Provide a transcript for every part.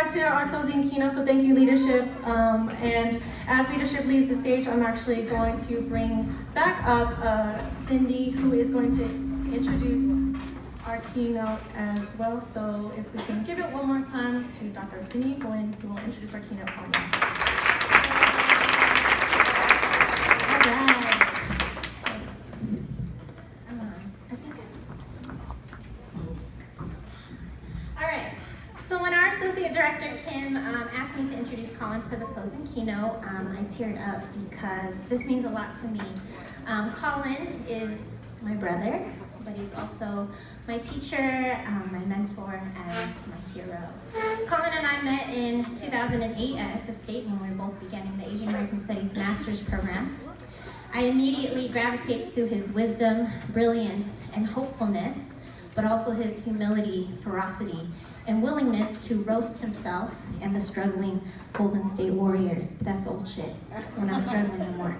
forward to our closing keynote, so thank you, leadership. And as leadership leaves the stage, I'm actually going to bring back up Cindy, who is going to introduce our keynote as well. So if we can give it one more time to Dr. Cindy, who will introduce our keynote for you. Director Kim asked me to introduce Colin for the closing keynote. I teared up because this means a lot to me. Colin is my brother, but he's also my teacher, my mentor, and my hero. Colin and I met in 2008 at SF State when we were both beginning the Asian American Studies Master's program. I immediately gravitated through his wisdom, brilliance, and hopefulness, but also his humility, ferocity, and willingness to roast himself and the struggling Golden State Warriors. But that's old shit. We're not struggling anymore.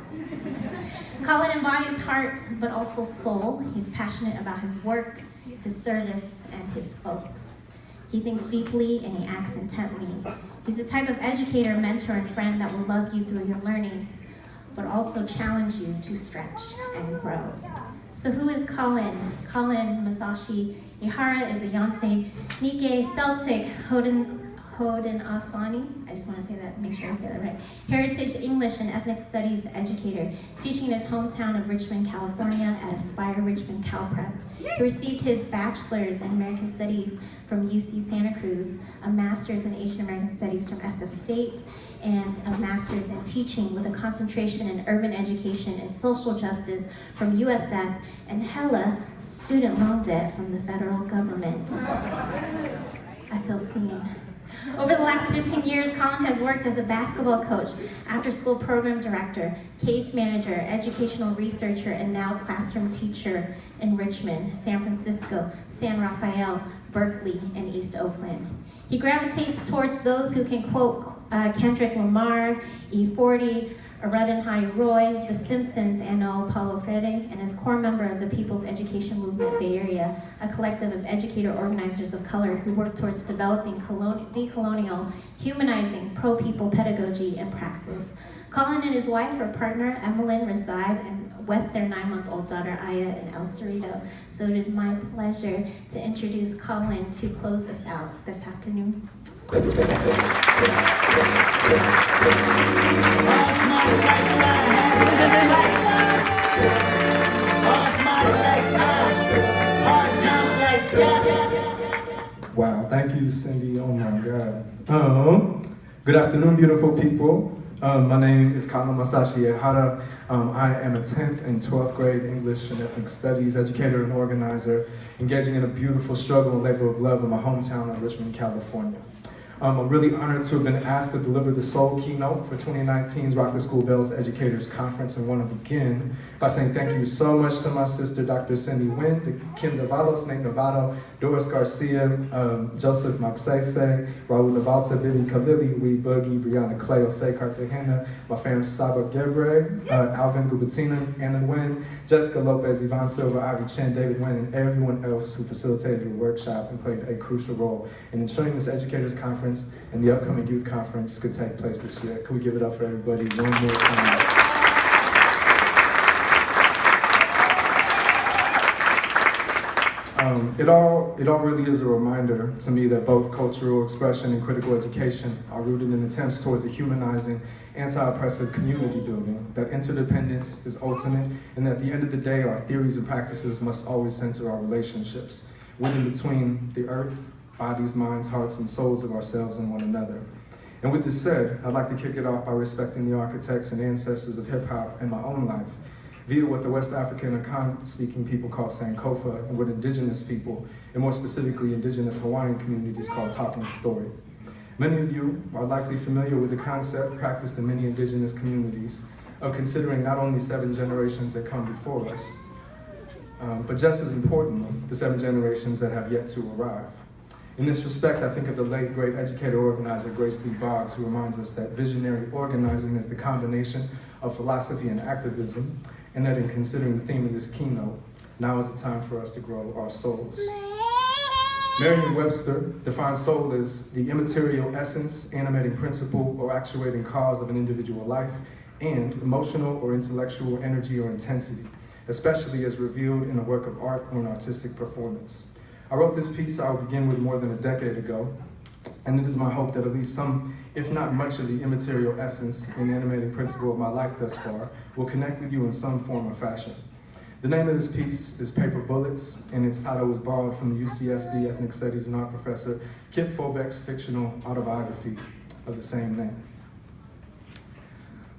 Colin embodies heart, but also soul. He's passionate about his work, his service, and his folks. He thinks deeply and he acts intently. He's the type of educator, mentor, and friend that will love you through your learning, but also challenge you to stretch and grow. So who is Colin? Colin Masashi Ehara is a Yonsei Nikkei Celtic Haudenosaunee. I just want to say that, make sure I say that right. Heritage English and Ethnic Studies educator, teaching in his hometown of Richmond, California at Aspire Richmond Cal Prep. He received his bachelor's in American Studies from UC Santa Cruz, a master's in Asian American Studies from SF State, and a master's in teaching with a concentration in urban education and social justice from USF, and hella student loan debt from the federal government. I feel seen. Over the last 15 years, Colin has worked as a basketball coach, after-school program director, case manager, educational researcher, and now classroom teacher in Richmond, San Francisco, San Rafael, Berkeley, and East Oakland. He gravitates towards those who can quote Kendrick Lamar, E40, Arudin Hari Roy, The Simpsons, and Paulo Freire, and is core member of the People's Education Movement Bay Area, a collective of educator organizers of color who work towards developing decolonial, humanizing, pro-people pedagogy and praxis. Colin and his wife, or partner, Emmeline, reside with their 9-month-old daughter, Aya, in El Cerrito. So it is my pleasure to introduce Colin to close us out this afternoon. Wow, thank you, Cindy. Oh my God. Good afternoon, beautiful people. My name is Colin Masashi Ehara. I am a 10th and 12th grade English and Ethnic Studies educator and organizer, engaging in a beautiful struggle and labor of love in my hometown of Richmond, California. I'm really honored to have been asked to deliver the sole keynote for 2019's Rock the School Bells Educators Conference, and want to begin by saying thank you so much to my sister, Dr. Cindy Nguyen, to Kim Navalos, Nate Novato, Doris Garcia, Joseph Maxese, Raul Navalta, Vivi Khalili, Wee Boogie, Brianna Clay, Osei Cartagena, my fam Saba Gebre, Alvin Gubatina, Anna Nguyen, Jessica Lopez, Yvonne Silva, Ivy Chen, David Nguyen, and everyone else who facilitated the workshop and played a crucial role in ensuring this Educators Conference and the upcoming youth conference could take place this year. Can we give it up for everybody one more time? It all really is a reminder to me that both cultural expression and critical education are rooted in attempts towards a humanizing, anti-oppressive community building, that interdependence is ultimate, and that at the end of the day, our theories and practices must always center our relationships within between the earth, bodies, minds, hearts, and souls of ourselves and one another. And with this said, I'd like to kick it off by respecting the architects and ancestors of hip-hop in my own life, via what the West African Akan-speaking people call Sankofa, and what indigenous people, and more specifically indigenous Hawaiian communities, call talking story. Many of you are likely familiar with the concept practiced in many indigenous communities of considering not only 7 generations that come before us, but just as importantly, the 7 generations that have yet to arrive. In this respect, I think of the late great educator organizer Grace Lee Boggs, who reminds us that visionary organizing is the combination of philosophy and activism, and that in considering the theme of this keynote, now is the time for us to grow our souls. Merriam-Webster defines soul as the immaterial essence, animating principle, or actuating cause of an individual life, and emotional or intellectual energy or intensity, especially as revealed in a work of art or an artistic performance. I wrote this piece, I will begin with, more than a decade ago, and it is my hope that at least some, if not much, of the immaterial essence and animating principle of my life thus far will connect with you in some form or fashion. The name of this piece is Paper Bullets, and its title was borrowed from the UCSB Ethnic Studies and Art professor Kip Fobeck's fictional autobiography of the same name.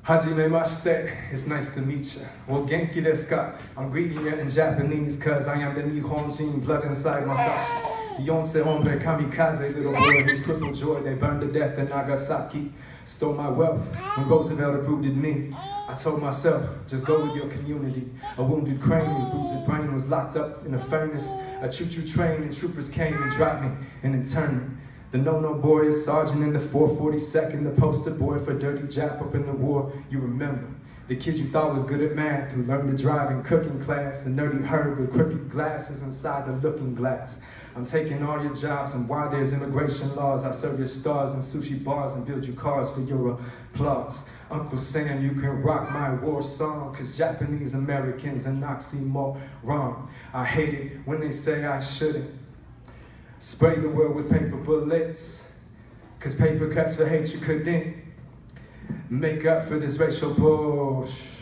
Hajimemashite, it's nice to meet you. Well, genki desu ka? I'm greeting you in Japanese because I am the Nihonjin, blood inside Masashi. The Yonsei hombre kamikaze, little boy whose crippled joy they burned to death in Nagasaki. Stole my wealth when Roosevelt approved it me. I told myself, just go with your community. A wounded crane whose bruised brain was locked up in a furnace. A choo-choo train and troopers came and dropped me and interned me. The no-no boy is sergeant in the 442nd, the poster boy for dirty Jap up in the war, you remember. The kid you thought was good at math, who learned to drive in cooking class, a nerdy herb with crooked glasses inside the looking glass. I'm taking all your jobs, and while there's immigration laws, I serve your stars in sushi bars and build you cars for your applause. Uncle Sam, you can rock my war song, cause Japanese Americans are oxymoron. I hate it when they say I shouldn't. Spray the world with paper bullets, cause paper cuts for hate you couldn't make up for this racial bullshit.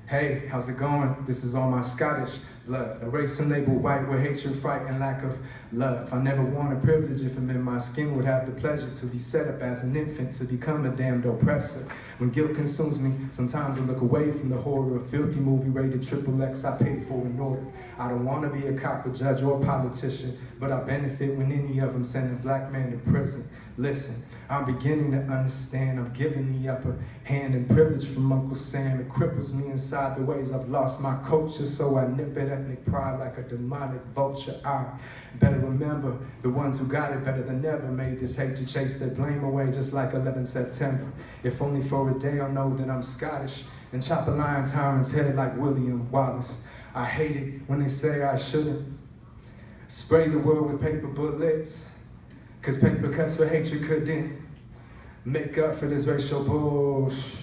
Hey, how's it going? This is all my Scottish blood. A race and label white with hatred, fright, and lack of love. I never wanted privilege if I'm in my skin, would have the pleasure to be set up as an infant, to become a damned oppressor. When guilt consumes me, sometimes I look away from the horror of filthy movie rated XXX I paid for in order. I don't want to be a cop, a judge, or a politician, but I benefit when any of them send a black man to prison. Listen, I'm beginning to understand. I'm giving the upper hand and privilege from Uncle Sam. It cripples me inside the ways I've lost my culture, so I nip at ethnic pride like a demonic vulture. I better remember the ones who got it better than ever made this hate to chase their blame away, just like 11 September. If only for a day I'll know that I'm Scottish and chop a lion tyrant's head like William Wallace. I hate it when they say I shouldn't spray the world with paper bullets, cause paper cuts for hatred couldn't make up for this racial bullshit.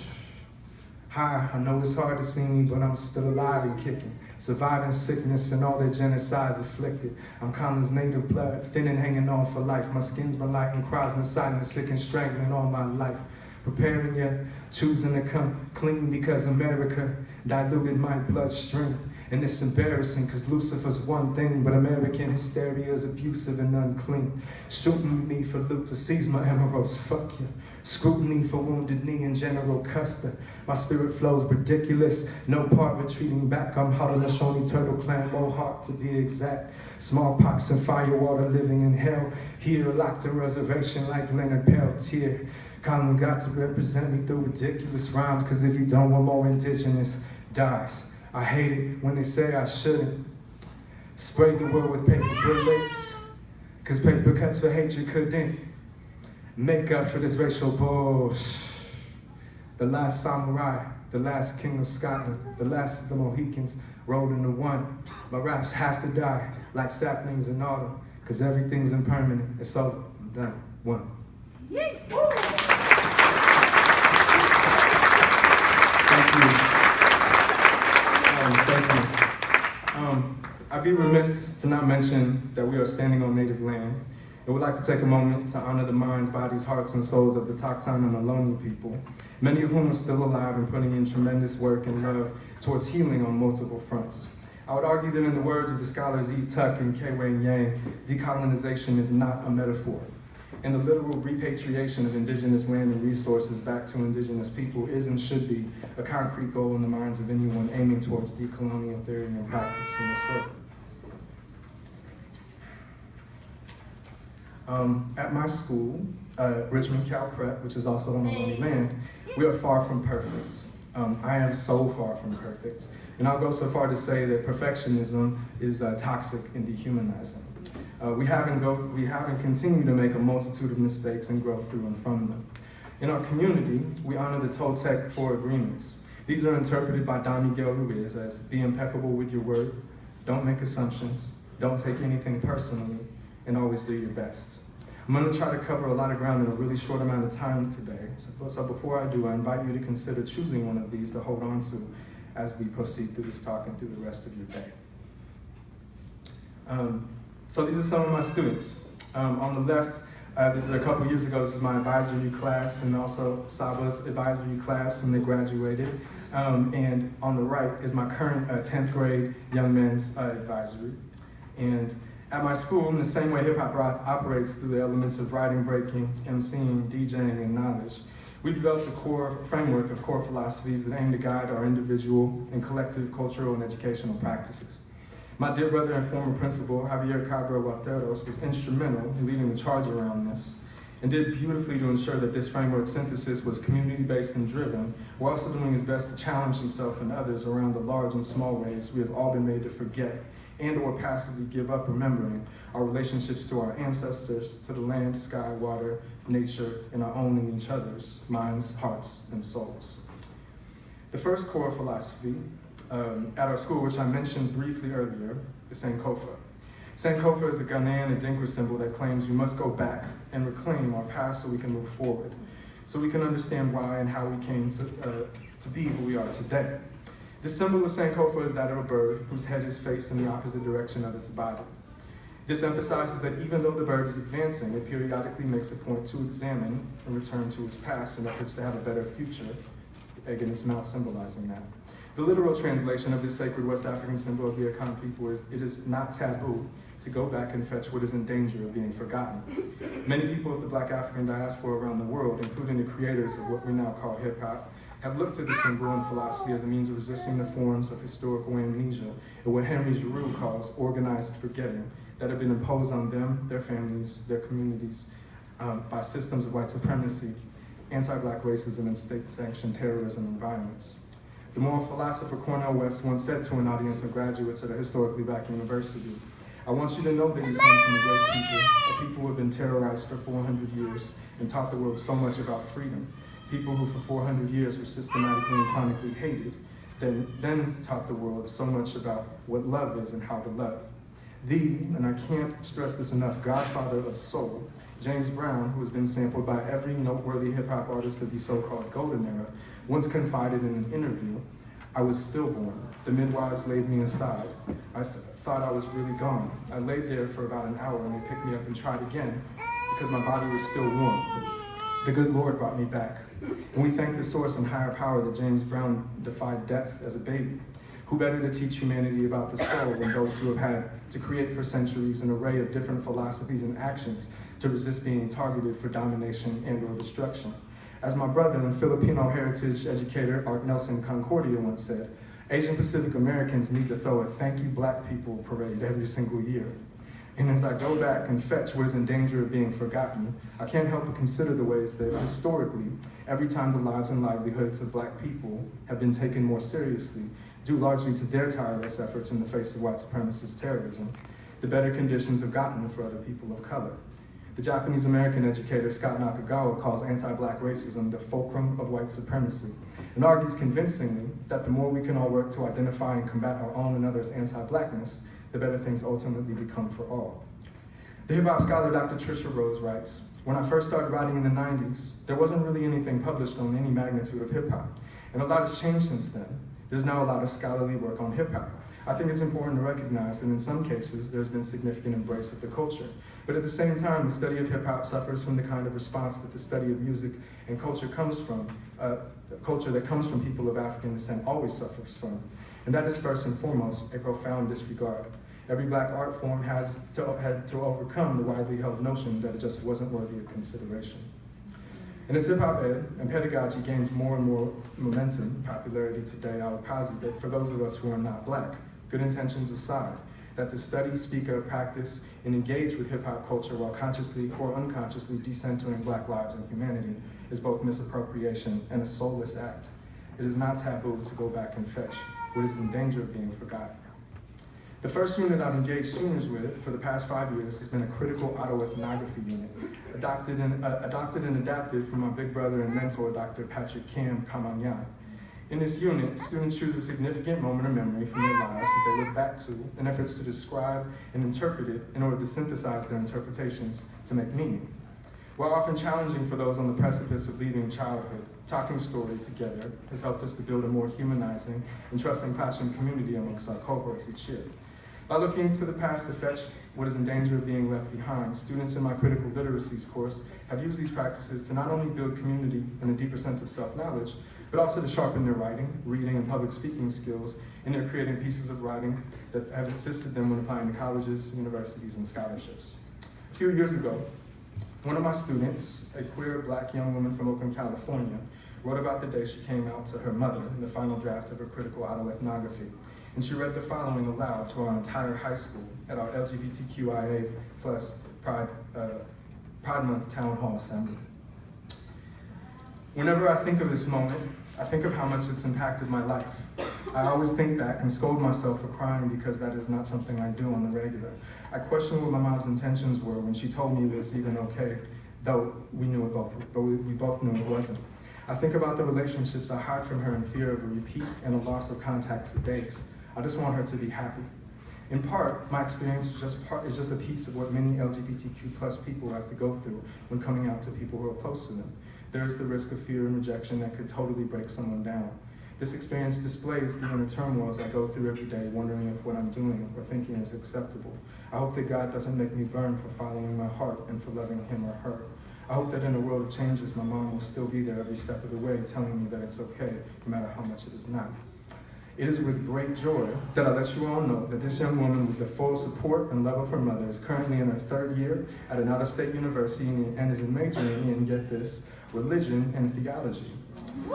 Hi, I know it's hard to see me, but I'm still alive and kicking, surviving sickness and all their genocides afflicted. I'm Colin's native blood, thin and hanging on for life. My skin's been lighting, cries been silent, sick and strangling all my life. Preparing yet, choosing to come clean because America diluted my bloodstream. And it's embarrassing because Lucifer's one thing, but American hysteria is abusive and unclean. Shooting me for loot to seize my emeralds, fuck you. Scrutiny for wounded knee and General Custer. My spirit flows ridiculous, no part retreating back. I'm Haudenosaunee Turtle Clan, Mohawk to be exact. Smallpox and firewater living in hell. Here locked in reservation like Leonard Peltier. Colin got to represent me through ridiculous rhymes, cause if you don't, one more indigenous dies. I hate it when they say I shouldn't spray the world with paper bullets, cause paper cuts for hatred couldn't make up for this racial bullshit. The last samurai, the last king of Scotland, the last of the Mohicans rolled into one. My raps have to die like saplings in autumn, cause everything's impermanent. It's over. I'm done. One. Yay. Thank you. Thank you. I'd be remiss to not mention that we are standing on native land. I would like to take a moment to honor the minds, bodies, hearts, and souls of the Taktan and Ohlone people, many of whom are still alive and putting in tremendous work and love towards healing on multiple fronts. I would argue that in the words of the scholars E. Tuck and K. Wayne Yang, decolonization is not a metaphor. And the literal repatriation of indigenous land and resources back to indigenous people is and should be a concrete goal in the minds of anyone aiming towards decolonial theory and practice in this work. At my school, Richmond Cal Prep, which is also on Ohlone land, we are far from perfect. I am so far from perfect. And I'll go so far to say that perfectionism is toxic and dehumanizing. We have and continue to make a multitude of mistakes and grow through and from them. In our community, we honor the Toltec 4 agreements. These are interpreted by Don Miguel Ruiz as be impeccable with your word, don't make assumptions, don't take anything personally, and always do your best. I'm going to try to cover a lot of ground in a really short amount of time today. So before I do, I invite you to consider choosing one of these to hold on to as we proceed through this talk and through the rest of your day. So these are some of my students. On the left, this is a couple years ago, this is my advisory class and also Saba's advisory class when they graduated. And on the right is my current 10th grade young men's advisory. And at my school, in the same way hip hop operates through the elements of writing, breaking, emceeing, DJing, and knowledge, we developed a core framework of core philosophies that aim to guide our individual and collective cultural and educational practices. My dear brother and former principal, Javier Cabra-Guarteros, was instrumental in leading the charge around this and did beautifully to ensure that this framework synthesis was community-based and driven, while also doing his best to challenge himself and others around the large and small ways we have all been made to forget and or passively give up remembering our relationships to our ancestors, to the land, sky, water, nature, and our own and each other's minds, hearts, and souls. The first core philosophy at our school, which I mentioned briefly earlier, is Sankofa. Sankofa is a Ghanaian Adinkra symbol that claims we must go back and reclaim our past so we can move forward, so we can understand why and how we came to be who we are today. The symbol of Sankofa is that of a bird whose head is faced in the opposite direction of its body. This emphasizes that even though the bird is advancing, it periodically makes a point to examine and return to its past in efforts to have a better future, egg in its mouth symbolizing that. The literal translation of this sacred West African symbol of the Akan people is, it is not taboo to go back and fetch what is in danger of being forgotten. Many people of the Black African diaspora around the world, including the creators of what we now call hip hop, have looked to the symbol and philosophy as a means of resisting the forms of historical amnesia and what Henry Giroux calls organized forgetting that have been imposed on them, their families, their communities by systems of white supremacy, anti-Black racism, and state-sanctioned terrorism and violence. The moral philosopher Cornel West once said to an audience of graduates at a historically Black university, "I want you to know that you come from a great people, a people who have been terrorized for 400 years and taught the world so much about freedom. People who for 400 years were systematically and chronically hated, then taught the world so much about what love is and how to love. The, and I can't stress this enough, godfather of soul, James Brown, who has been sampled by every noteworthy hip-hop artist of the so-called golden era, once confided in an interview, I was stillborn. The midwives laid me aside. I thought I was really gone. I laid there for about an hour and they picked me up and tried again because my body was still warm. The good Lord brought me back. And we thank the source and higher power that James Brown defied death as a baby. Who better to teach humanity about the soul than those who have had to create for centuries an array of different philosophies and actions to resist being targeted for domination and or destruction. As my brother and Filipino heritage educator Art Nelson Concordia once said, Asian Pacific Americans need to throw a thank you Black people parade every single year. And as I go back and fetch what is in danger of being forgotten, I can't help but consider the ways that historically, every time the lives and livelihoods of Black people have been taken more seriously, due largely to their tireless efforts in the face of white supremacist terrorism, the better conditions have gotten for other people of color. The Japanese-American educator Scott Nakagawa calls anti-Black racism the fulcrum of white supremacy, and argues convincingly that the more we can all work to identify and combat our own and others' anti-Blackness, the better things ultimately become for all. The hip-hop scholar Dr. Trisha Rose writes, when I first started writing in the 90s, there wasn't really anything published on any magnitude of hip-hop, and a lot has changed since then. There's now a lot of scholarly work on hip-hop. I think it's important to recognize that in some cases, there's been significant embrace of the culture. But at the same time, the study of hip-hop suffers from the kind of response that the study of music and culture comes from, culture that comes from people of African descent always suffers from. And that is first and foremost a profound disregard. Every Black art form had to overcome the widely held notion that it just wasn't worthy of consideration. And as hip-hop ed and pedagogy gains more and more momentum, popularity today, I would posit that for those of us who are not Black, good intentions aside, that to study, speak of, practice, and engage with hip-hop culture while consciously or unconsciously decentering Black lives and humanity is both misappropriation and a soulless act. It is not taboo to go back and fetch what is in danger of being forgotten. The first unit I've engaged seniors with for the past 5 years has been a critical autoethnography unit, adopted and adapted from my big brother and mentor, Dr. Patrick Cam Kamanyan. In this unit, students choose a significant moment of memory from their lives that they look back to in efforts to describe and interpret it in order to synthesize their interpretations to make meaning. While often challenging for those on the precipice of leaving childhood, talking story together has helped us to build a more humanizing and trusting classroom community amongst our cohorts each year. By looking to the past to fetch what is in danger of being left behind, students in my critical literacies course have used these practices to not only build community and a deeper sense of self-knowledge, but also to sharpen their writing, reading, and public speaking skills in their creating pieces of writing that have assisted them when applying to colleges, universities, and scholarships. A few years ago, one of my students, a queer Black young woman from Oakland, California, wrote about the day she came out to her mother in the final draft of her critical autoethnography. And she read the following aloud to our entire high school at our LGBTQIA+ Pride Month Town Hall Assembly. Whenever I think of this moment, I think of how much it's impacted my life. I always think back and scold myself for crying because that is not something I do on the regular. I question what my mom's intentions were when she told me it was even okay, though we both knew it wasn't. I think about the relationships I hide from her in fear of a repeat and a loss of contact for days. I just want her to be happy. In part, my experience is just a piece of what many LGBTQ+ people have to go through when coming out to people who are close to them. There is the risk of fear and rejection that could totally break someone down. This experience displays the inner turmoils I go through every day, wondering if what I'm doing or thinking is acceptable. I hope that God doesn't make me burn for following my heart and for loving him or her. I hope that in a world of changes, my mom will still be there every step of the way, telling me that it's okay, no matter how much it is not. It is with great joy that I let you all know that this young woman with the full support and love of her mother is currently in her 3rd year at an out-of-state university and is majoring in, get this, religion and theology.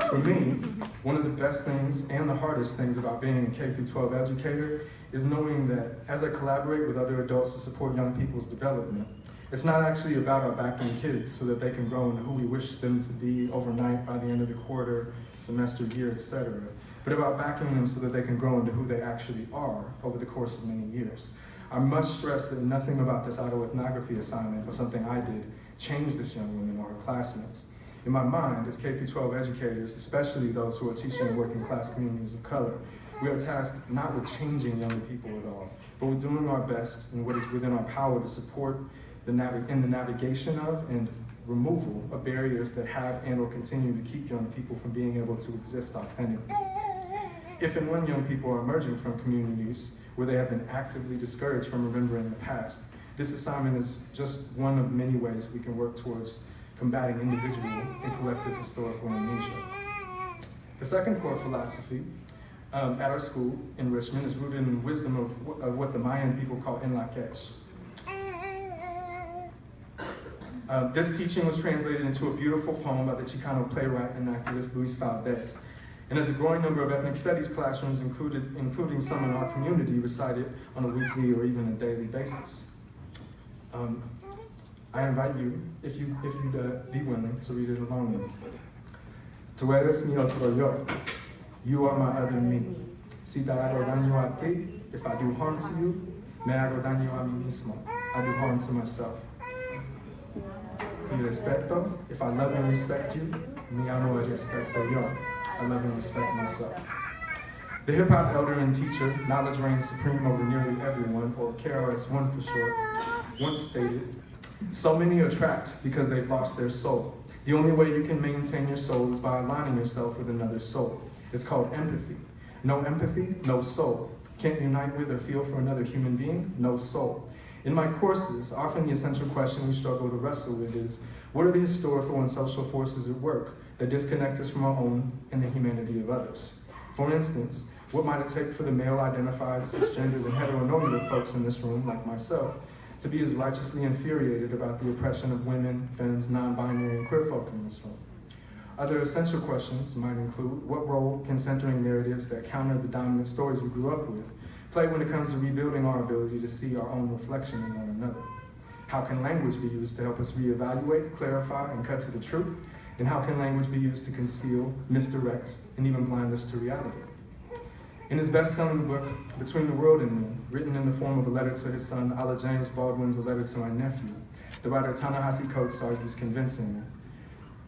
For me, one of the best things and the hardest things about being a K-12 educator is knowing that as I collaborate with other adults to support young people's development, it's not actually about our backing kids so that they can grow into who we wish them to be overnight by the end of the quarter, semester, year, etc., but about backing them so that they can grow into who they actually are over the course of many years. I must stress that nothing about this autoethnography assignment or something I did changed this young woman or her classmates. In my mind, as K-12 educators, especially those who are teaching in working class communities of color, we are tasked not with changing young people at all, but with doing our best in what is within our power to support in the navigation of and removal of barriers that have and will continue to keep young people from being able to exist authentically. If and when young people are emerging from communities where they have been actively discouraged from remembering the past, this assignment is just one of many ways we can work towards combating individual and collective historical amnesia. The second core philosophy at our school in Richmond is rooted in the wisdom of what the Mayan people call en la quech. This teaching was translated into a beautiful poem by the Chicano playwright and activist Luis Valdez. And as a growing number of ethnic studies classrooms, including some in our community, recite it on a weekly or even a daily basis. I invite you, if you'd be willing, to read it along with me. Tú eres mi otro yo. You are my other me. Si te hago daño a ti, if I do harm to you, me hago daño a mí mismo. I do harm to myself. Mi respeto, if I love and respect you, mi amo y respeto yo. I love and respect myself. The hip-hop elder and teacher, knowledge reigns supreme over nearly everyone, or KRS-One for short, once stated, so many are trapped because they've lost their soul. The only way you can maintain your soul is by aligning yourself with another soul. It's called empathy. No empathy, no soul. Can't unite with or feel for another human being, no soul. In my courses, often the essential question we struggle to wrestle with is, what are the historical and social forces at work that disconnect us from our own and the humanity of others? For instance, what might it take for the male-identified, cisgendered, and heteronormative folks in this room, like myself, to be as righteously infuriated about the oppression of women, femmes, non-binary, and queer folk in this room? Other essential questions might include, what role can centering narratives that counter the dominant stories we grew up with play when it comes to rebuilding our ability to see our own reflection in one another? How can language be used to help us reevaluate, clarify, and cut to the truth? And how can language be used to conceal, misdirect, and even blind us to reality? In his best-selling book, Between the World and Me, written in the form of a letter to his son, a la James Baldwin's A Letter to My Nephew, the writer Ta-Nehisi Coates argues convincingly,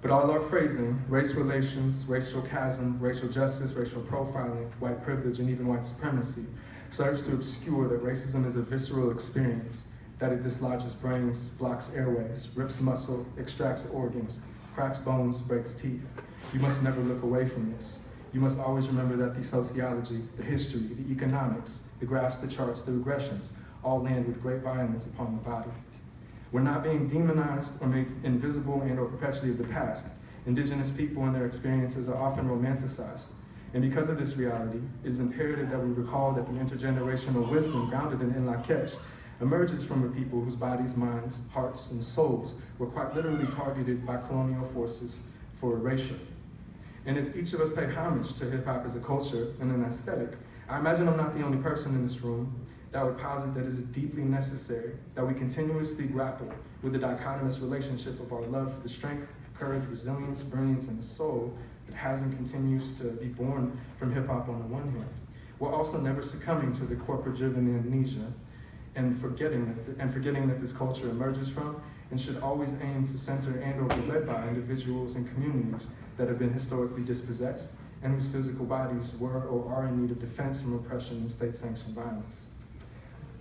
But all our phrasing, race relations, racial chasm, racial justice, racial profiling, white privilege, and even white supremacy, serves to obscure that racism is a visceral experience, that it dislodges brains, blocks airways, rips muscle, extracts organs, cracks bones, breaks teeth. You must never look away from this. You must always remember that the sociology, the history, the economics, the graphs, the charts, the regressions, all land with great violence upon the body. We're not being demonized or made invisible and or perpetually of the past. Indigenous people and their experiences are often romanticized. And because of this reality, it is imperative that we recall that the intergenerational wisdom grounded in Lak'ech emerges from a people whose bodies, minds, hearts, and souls were quite literally targeted by colonial forces for erasure. And as each of us pay homage to hip hop as a culture and an aesthetic, I imagine I'm not the only person in this room that would posit that it is deeply necessary that we continuously grapple with the dichotomous relationship of our love for the strength, courage, resilience, brilliance, and the soul that has and continues to be born from hip hop on the one hand, while also never succumbing to the corporate-driven amnesia and forgetting that this culture emerges from and should always aim to center and or be led by individuals and communities that have been historically dispossessed and whose physical bodies were or are in need of defense from oppression and state-sanctioned violence.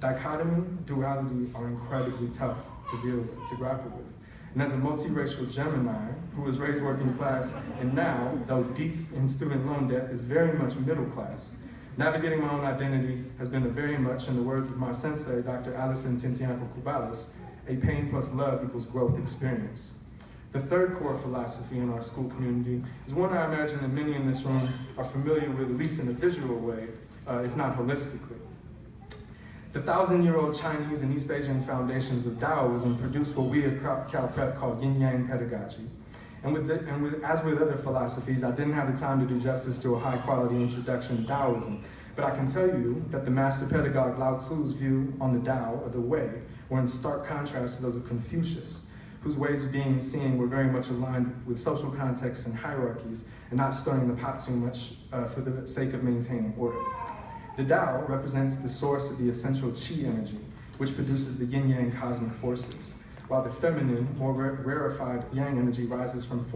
Dichotomy, duality are incredibly tough to deal with, to grapple with. And as a multiracial Gemini who was raised working class and now, though deep in student loan debt, is very much middle class, navigating my own identity has been a very much, in the words of my sensei, Dr. Alison Tintianco-Cubalas, a pain plus love equals growth experience. The third core philosophy in our school community is one I imagine that many in this room are familiar with, at least in a visual way, if not holistically. The 1,000-year-old Chinese and East Asian foundations of Taoism produced what we at Cal Prep call yin-yang pedagogy. As with other philosophies, I didn't have the time to do justice to a high-quality introduction to Taoism, but I can tell you that the master pedagogue Lao Tzu's view on the Tao, or the way, were in stark contrast to those of Confucius, whose ways of being and seeing were very much aligned with social contexts and hierarchies, and not stirring the pot too much for the sake of maintaining order. The Tao represents the source of the essential qi energy, which produces the yin-yang cosmic forces, while the feminine, more rarefied yang energy rises from to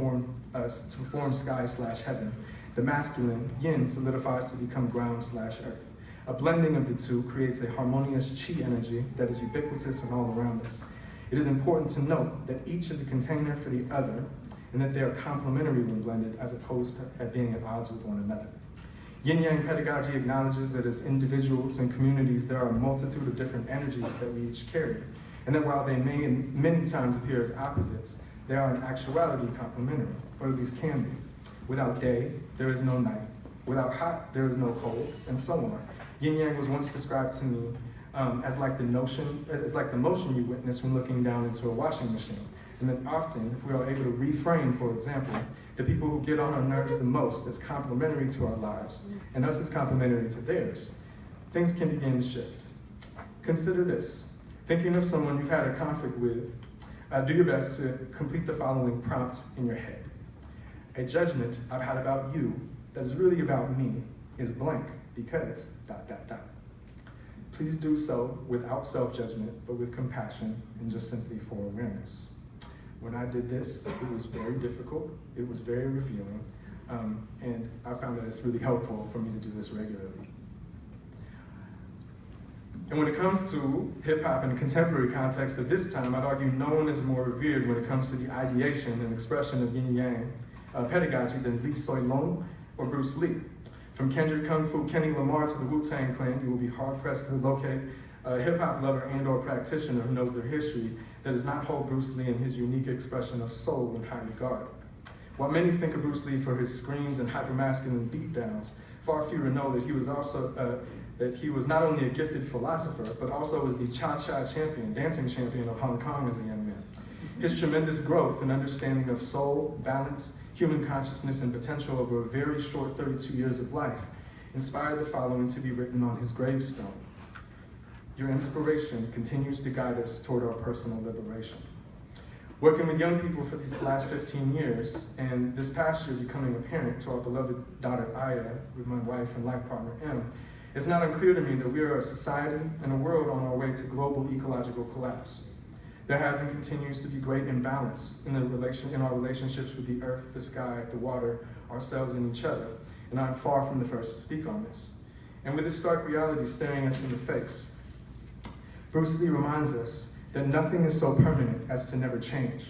form sky/heaven. The masculine, yin, solidifies to become ground/earth. A blending of the two creates a harmonious qi energy that is ubiquitous and all around us. It is important to note that each is a container for the other, and that they are complementary when blended as opposed to being at odds with one another. Yin-yang pedagogy acknowledges that as individuals and communities, there are a multitude of different energies that we each carry, and that while they may many times appear as opposites, they are in actuality complementary, or at least can be. Without day, there is no night. Without hot, there is no cold, and so on. Yin-yang was once described to me as like the motion you witness when looking down into a washing machine. And then often, if we are able to reframe, for example, the people who get on our nerves the most as complementary to our lives, and us as complementary to theirs, things can begin to shift. Consider this. Thinking of someone you've had a conflict with, do your best to complete the following prompt in your head. A judgment I've had about you that is really about me is blank because ... Please do so without self-judgment, but with compassion and just simply for awareness. When I did this, it was very difficult, it was very revealing, and I found that it's really helpful for me to do this regularly. And when it comes to hip-hop in the contemporary context of this time, I'd argue no one is more revered when it comes to the ideation and expression of yin-yang pedagogy than Lee Soy Long or Bruce Lee. From Kendrick Kung Fu Kenny Lamar to the Wu-Tang Clan, you will be hard-pressed to locate a hip-hop lover and or practitioner who knows their history that does not hold Bruce Lee and his unique expression of soul in high regard. While many think of Bruce Lee for his screams and hypermasculine beatdowns, far fewer know that he was not only a gifted philosopher, but also was the cha-cha champion, dancing champion of Hong Kong as a young man. His tremendous growth and understanding of soul, balance, human consciousness, and potential over a very short 32 years of life inspired the following to be written on his gravestone. Your inspiration continues to guide us toward our personal liberation. Working with young people for these last 15 years, and this past year becoming a parent to our beloved daughter Aya, with my wife and life partner Em, it's not unclear to me that we are a society and a world on our way to global ecological collapse. There has and continues to be great imbalance in our relationships with the earth, the sky, the water, ourselves, and each other. And I'm far from the first to speak on this. And with this stark reality staring us in the face, Bruce Lee reminds us that nothing is so permanent as to never change.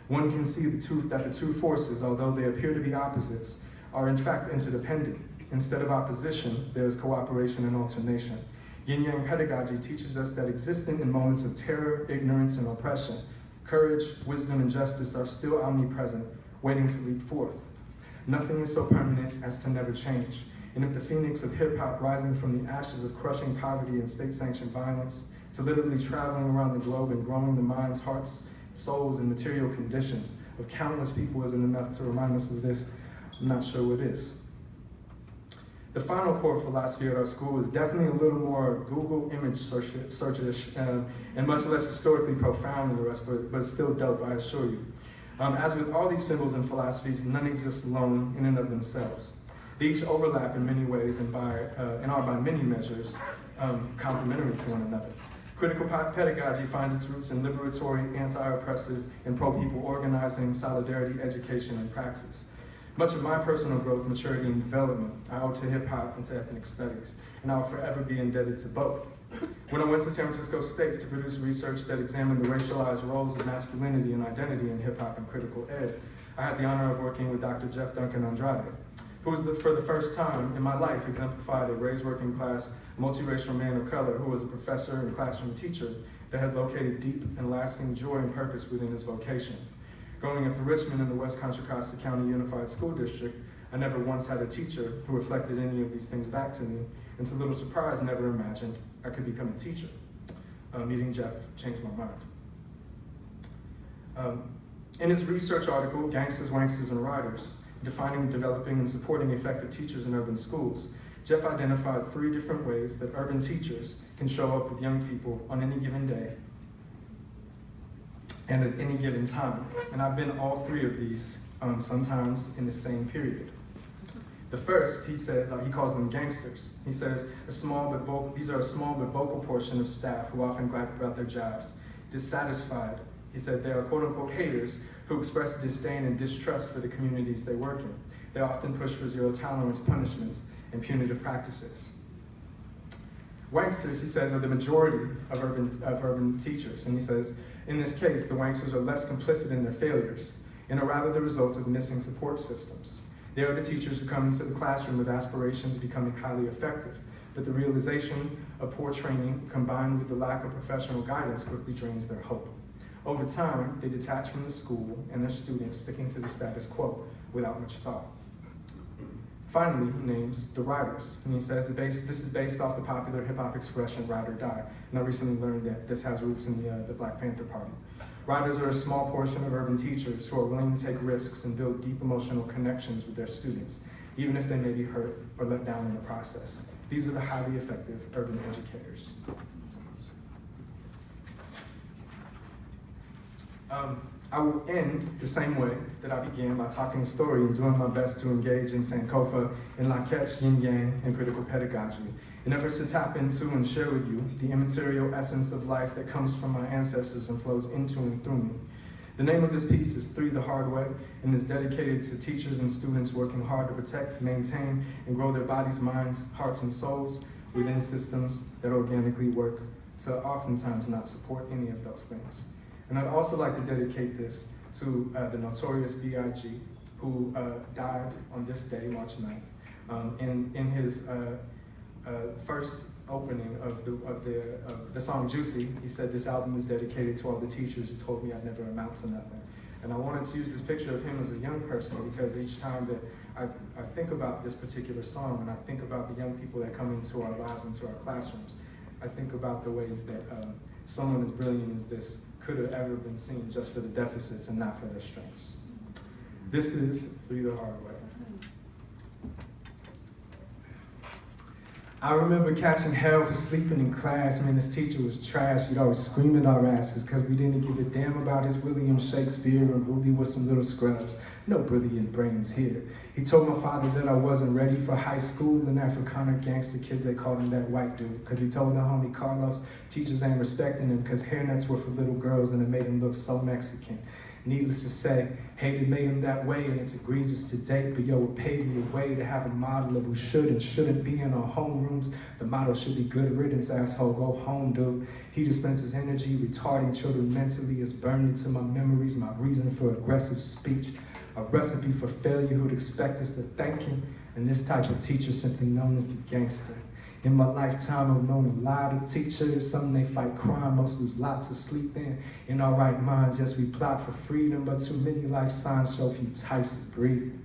One can see that the two forces, although they appear to be opposites, are in fact interdependent. Instead of opposition, there is cooperation and alternation. Yin-Yang pedagogy teaches us that existing in moments of terror, ignorance, and oppression, courage, wisdom, and justice are still omnipresent, waiting to leap forth. Nothing is so permanent as to never change. And if the phoenix of hip-hop rising from the ashes of crushing poverty and state-sanctioned violence, to literally traveling around the globe and growing the minds, hearts, souls, and material conditions of countless people isn't enough to remind us of this, I'm not sure what is. The final core philosophy at our school is definitely a little more Google image search-ish and much less historically profound than the rest, but still dope, I assure you. As with all these symbols and philosophies, none exist alone in and of themselves. They each overlap in many ways and are by many measures complementary to one another. Critical pedagogy finds its roots in liberatory, anti-oppressive, and pro-people organizing, solidarity, education, and praxis. Much of my personal growth, maturity, and development I owe to hip-hop and to ethnic studies, and I will forever be indebted to both. When I went to San Francisco State to produce research that examined the racialized roles of masculinity and identity in hip-hop and critical ed, I had the honor of working with Dr. Jeff Duncan Andrade, who was for the first time in my life exemplified a raised working class, multiracial man of color who was a professor and classroom teacher that had located deep and lasting joy and purpose within his vocation. Growing up in Richmond in the West Contra Costa County Unified School District, I never once had a teacher who reflected any of these things back to me, and to little surprise, never imagined I could become a teacher. Meeting Jeff changed my mind. In his research article, Gangsters, Wanksters, and Riders, Defining, Developing, and Supporting Effective Teachers in Urban Schools, Jeff identified 3 different ways that urban teachers can show up with young people on any given day and at any given time. And I've been all 3 of these, sometimes in the same period. The first, he says, he calls them gangsters. He says, these are a small but vocal portion of staff who often gripe about their jobs. Dissatisfied, he said, they are quote-unquote haters who express disdain and distrust for the communities they work in. They often push for zero-tolerance punishments and punitive practices. Wanksters, he says, are the majority of urban teachers. And he says, in this case, the wanksters are less complicit in their failures and are rather the result of missing support systems. They are the teachers who come into the classroom with aspirations of becoming highly effective, but the realization of poor training combined with the lack of professional guidance quickly drains their hope. Over time, they detach from the school and their students, sticking to the status quo without much thought. Finally, he names the riders, and he says that this is based off the popular hip-hop expression, ride or die. And I recently learned that this has roots in the Black Panther Party. Riders are a small portion of urban teachers who are willing to take risks and build deep emotional connections with their students, even if they may be hurt or let down in the process. These are the highly effective urban educators. I will end the same way that I began by talking a story and doing my best to engage in Sankofa, in Lak'ech, Yin Yang, and critical pedagogy, in efforts to tap into and share with you the immaterial essence of life that comes from my ancestors and flows into and through me. The name of this piece is 3 the Hard Way and is dedicated to teachers and students working hard to protect, maintain, and grow their bodies, minds, hearts, and souls within systems that organically work to oftentimes not support any of those things. And I'd also like to dedicate this to the notorious B.I.G., who died on this day, March 9th. In his first opening of the song Juicy, he said, "This album is dedicated to all the teachers who told me I'd never amount to nothing." And I wanted to use this picture of him as a young person because each time that I think about this particular song and I think about the young people that come into our lives, into our classrooms, I think about the ways that someone as brilliant as this could have ever been seen just for the deficits and not for their strengths. This is 3 the Hard Way. I remember catching hell for sleeping in class. Man, this teacher was trash. He'd always scream at our asses because we didn't give a damn about his William Shakespeare and Uli with some little scrubs. No brilliant brains here. He told my father that I wasn't ready for high school, and Afrikaner gangster kids, they called him that white dude. Because he told the homie Carlos, teachers ain't respecting him because hairnets were for little girls and it made him look so Mexican. Needless to say, hated made him that way, and it's egregious to date, but yo, it paved me the way to have a model of who should and shouldn't be in our homerooms. The motto should be good riddance, asshole, go home, dude. He dispenses energy, retarding children mentally, is burned into my memories, my reason for aggressive speech, a recipe for failure who'd expect us to thank him, and this type of teacher simply known as the gangster. In my lifetime, I've known a lot of teachers. Some they fight crime, most lose lots of sleep in our right minds, yes, we plot for freedom, but too many life signs show few types of breathing.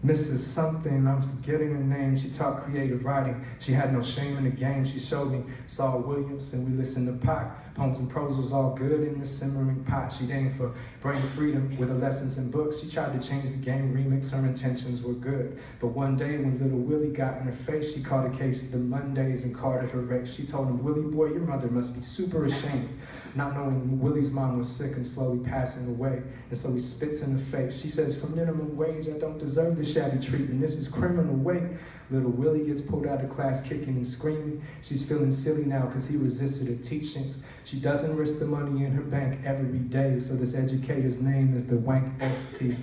Mrs. Something, I'm forgetting her name, she taught creative writing. She had no shame in the game. She showed me Saul Williams and we listened to Pac. Poems and prose was all good in the simmering pot. She'd aimed for brain freedom with her lessons in books. She tried to change the game remix, her intentions were good. But one day when little Willie got in her face, she caught a case of the Mondays and carded her race. She told him, Willie boy, your mother must be super ashamed. Not knowing Willie's mom was sick and slowly passing away. And so he spits in her face. She says, for minimum wage, I don't deserve this shabby treatment. This is criminal weight. Little Willie gets pulled out of class kicking and screaming. She's feeling silly now because he resisted her teachings. She doesn't risk the money in her bank every day, so this educator's name is the Wank STA.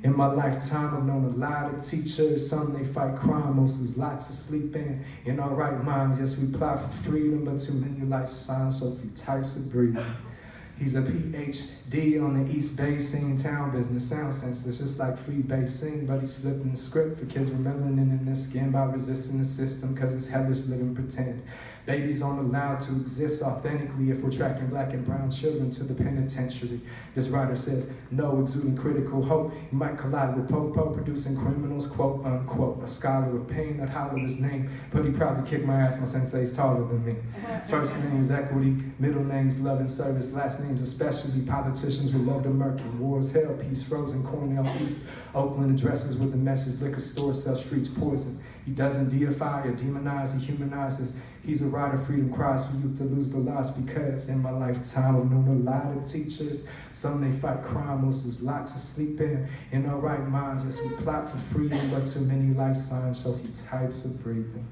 In my lifetime, I've known a lot of teachers. Some they fight crime, most lose lots of sleep in our right minds, yes, we plot for freedom, but too many life signs, so few types of breathing. He's a PhD on the East Bay scene, town business, sound sensors, just like free bass sing, but he's flipping the script for kids with melanin in their skin by resisting the system, cause it's hellish living pretend. Babies aren't allowed to exist authentically if we're tracking black and brown children to the penitentiary. This writer says, no, exuding critical hope. You might collide with Popo, producing criminals, quote unquote. A scholar of pain that hollered his name, but he probably kicked my ass, my sensei's taller than me. First name's equity, middle name's love and service, last name's especially. Politicians will love to murky. Wars, hell, peace, frozen, Cornell East. Oakland addresses with the message, liquor stores sell streets poison. He doesn't deify or demonize, he humanizes. He's a writer, freedom cries for youth to lose the lost, because in my lifetime I've known a lot of teachers. Some they fight crime, most lose lots of sleep in our right minds, yes, we plot for freedom, but too many life signs show few types of breathing.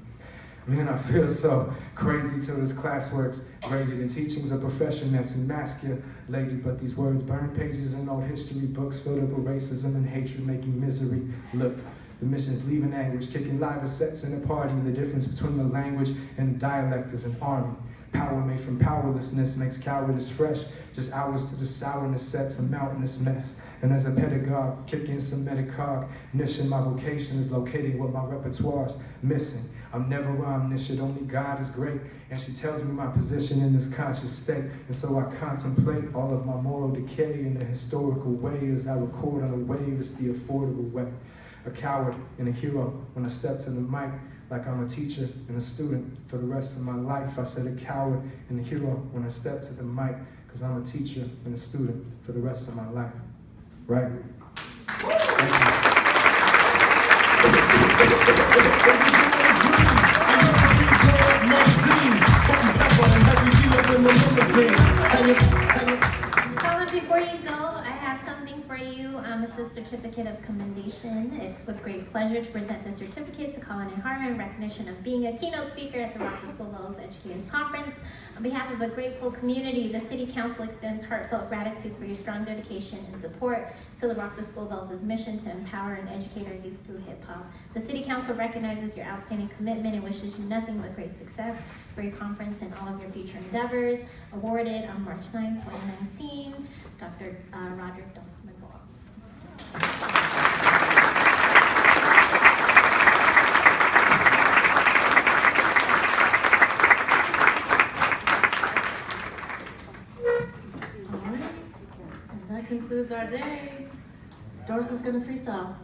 Man, I feel so crazy till this class works graded, and teaching's a profession that's emasculated, but these words burn pages in old history books filled up with racism and hatred, making misery. Look, the mission's leaving anguish, kicking live sets in a party. The difference between the language and the dialect is an army. Power made from powerlessness makes cowardice fresh. Just hours to the sourness sets a mountainous mess. And as a pedagogue, kicking some metacognition, my vocation is locating what my repertoire's missing. I'm never omniscient, only God is great. And she tells me my position in this conscious state. And so I contemplate all of my moral decay in a historical way as I record on a wave. It's the affordable way. A coward and a hero when I step to the mic, like I'm a teacher and a student for the rest of my life. I said a coward and a hero when I step to the mic, because I'm a teacher and a student for the rest of my life. Right? Colin, before you go, I have something for you. It's a certificate of commendation. It's with great pleasure to present the certificate to Colin and Ehara in recognition of being a keynote speaker at the Rock the School Levels Educators Conference. On behalf of a grateful community, the City Council extends heartfelt gratitude for your strong dedication and support to the Rock the School Levels' mission to empower and educate our youth through hip-hop. The City Council recognizes your outstanding commitment and wishes you nothing but great success for your conference and all of your future endeavors. Awarded on March 9, 2019, Dr. Roderick Dawson-McGraw. And that concludes our day. Dorsey's gonna freestyle.